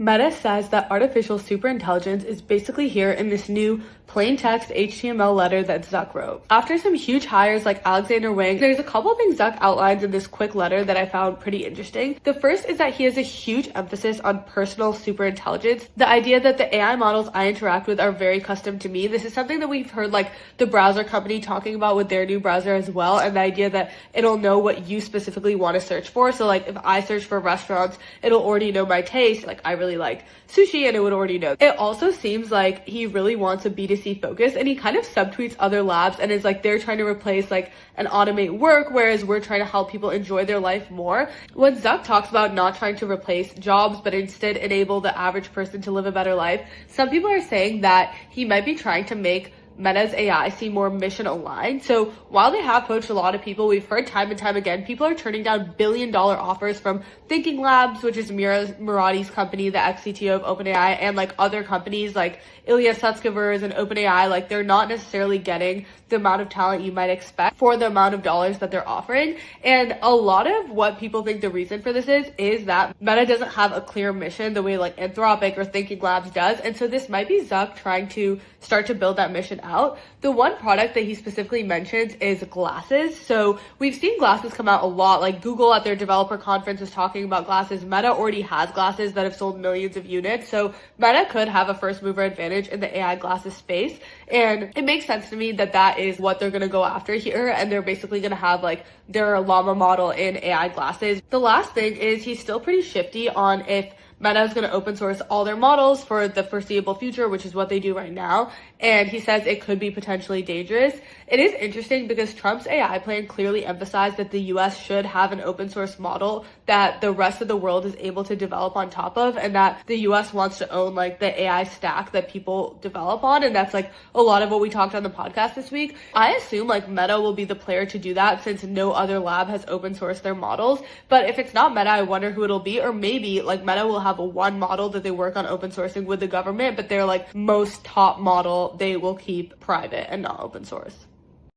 Meta says that artificial superintelligence is basically here in this new plain text HTML letter that Zuck wrote. After some huge hires like Alexander Wang, there's a couple things Zuck outlines in this quick letter that I found pretty interesting. The first is that he has a huge emphasis on personal superintelligence. The idea that the AI models I interact with are very custom to me. This is something that we've heard like the browser company talking about with their new browser as well, and the idea that it'll know what you specifically want to search for. So like if I search for restaurants, it'll already know my taste. Like I really like sushi and it would already know. It also seems like he really wants a B2C focus, and he kind of subtweets other labs and is like they're trying to replace like and automate work, whereas we're trying to help people enjoy their life more. When Zuck talks about not trying to replace jobs but instead enable the average person to live a better life, some people are saying that he might be trying to make Meta's AI seem more mission aligned. So while they have poached a lot of people, we've heard time and time again, people are turning down billion-dollar offers from Thinking Labs, which is Murati's company, the ex-CTO of OpenAI, and like other companies like Ilya Sutskever's and OpenAI. Like they're not necessarily getting the amount of talent you might expect for the amount of dollars that they're offering. And a lot of what people think the reason for this is that Meta doesn't have a clear mission the way like Anthropic or Thinking Labs does. And so this might be Zuck trying to start to build that mission out. The one product that he specifically mentions is glasses. So we've seen glasses come out a lot. Like Google at their developer conference was talking about glasses. Meta already has glasses that have sold millions of units. So Meta could have a first mover advantage in the AI glasses space. And it makes sense to me that that is what they're going to go after here. And they're basically going to have like their llama model in AI glasses. The last thing is he's still pretty shifty on if Meta is going to open source all their models for the foreseeable future, which is what they do right now. And he says it could be potentially dangerous. It is interesting because Trump's AI plan clearly emphasized that the US should have an open source model that the rest of the world is able to develop on top of, and that the US wants to own like the AI stack that people develop on. And that's like a lot of what we talked on the podcast this week. I assume like Meta will be the player to do that since no other lab has open sourced their models. But if it's not Meta, I wonder who it'll be. Or maybe like Meta will have a one model that they work on open sourcing with the government, but their like most top model they will keep private and not open source.